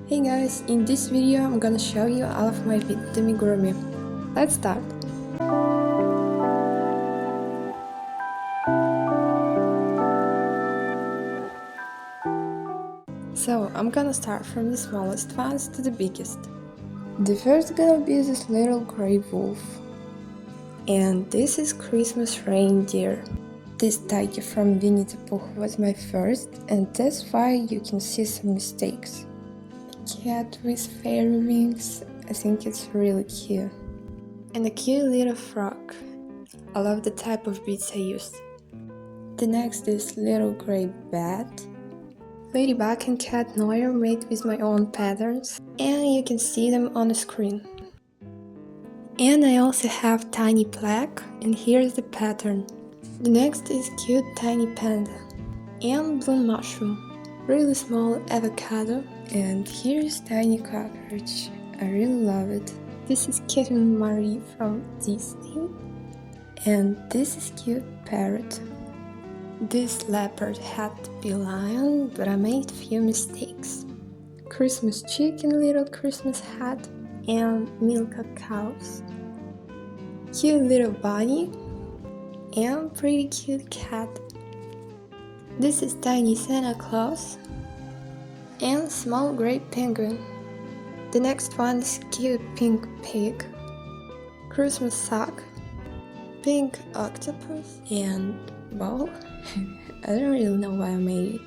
Hey guys, in this video I'm gonna show you all of my beaded amigurumi. Let's start! So I'm gonna start from the smallest ones to the biggest. The first gonna be this little grey wolf. And this is Christmas reindeer. This tiger from Winnie the Pooh was my first, and that's why you can see some mistakes. Cat with fairy wings, I think it's really cute. And a cute little frog. I love the type of beads I used. The next is little grey bat. Ladybug and cat Noir made with my own patterns, and you can see them on the screen. And I also have tiny plaque, and here's the pattern. The next is cute tiny panda and blue mushroom. Really small avocado, and here's tiny cockroach. I really love it. This is Kitten Marie from Disney, and this is cute parrot. This leopard had to be lion, but I made few mistakes. Christmas chicken, little Christmas hat, and milk cows. Cute little bunny, and pretty cute cat. This is tiny Santa Claus and small grey penguin. The next one is cute pink pig, Christmas sock, pink octopus, and well, I don't really know why I made it.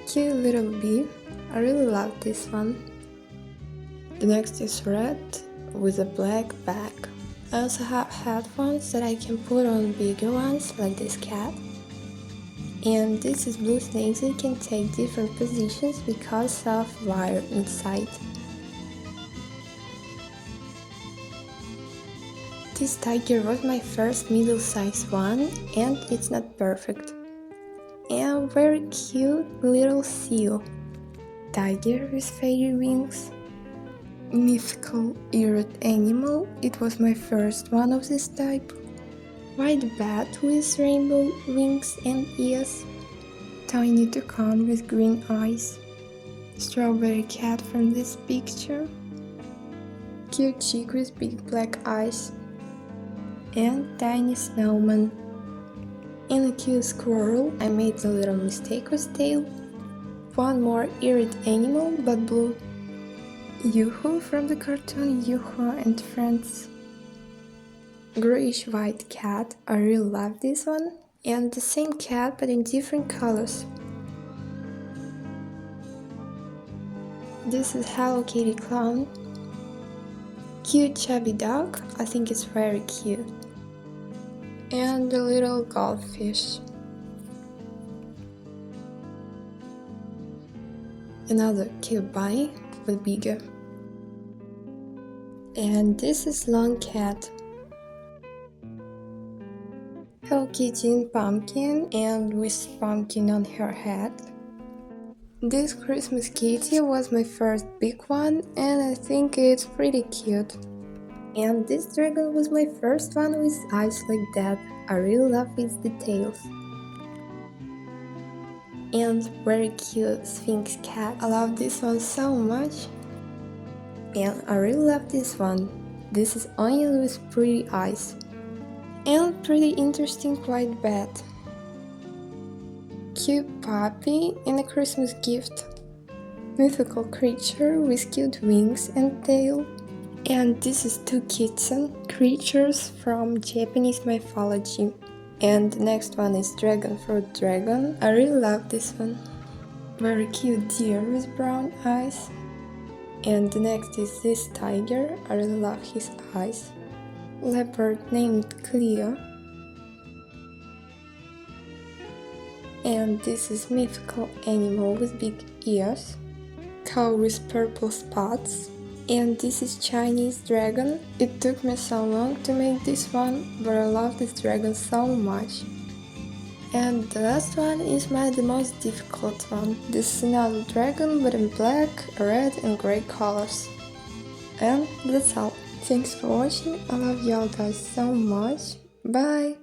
Cute little bee, I really love this one. The next is red with a black back. I also have headphones that I can put on bigger ones like this cat. And this is blue snakes that can take different positions because of wire inside. This tiger was my first middle-sized one, and it's not perfect. And very cute little seal. Tiger with fairy wings. Mythical eared animal, it was my first one of this type. White bat with rainbow wings and ears. Tiny toucan with green eyes. Strawberry cat from this picture. Cute chick with big black eyes. And tiny snowman. And a cute squirrel. I made a little mistake with tail. One more eared animal but blue. Yoo-hoo from the cartoon Yoo-hoo and Friends. Grayish white cat, I really love this one. And the same cat but in different colors. This is Hello Kitty clown. Cute chubby dog, I think it's very cute. And the little goldfish. Another cute bunny but bigger. And this is long cat. Hello Kitty in pumpkin and with pumpkin on her head. This Christmas kitty was my first big one, and I think it's pretty cute. And this dragon was my first one with eyes like that. I really love its details. And very cute Sphinx cat. I love this one so much. And I really love this one. This is onion with pretty eyes. And pretty interesting white bat. Cute puppy and a Christmas gift. Mythical creature with cute wings and tail. And this is two kitten creatures from Japanese mythology. And the next one is dragon fruit dragon. I really love this one. Very cute deer with brown eyes. And the next is this tiger. I really love his eyes. Leopard named Cleo. And this is mythical animal with big ears. Cow with purple spots. And this is Chinese dragon. It took me so long to make this one, but I love this dragon so much. And the last one is the most difficult one. This is another dragon but in black, red and grey colors. And that's all. Thanks for watching, I love y'all guys so much. Bye!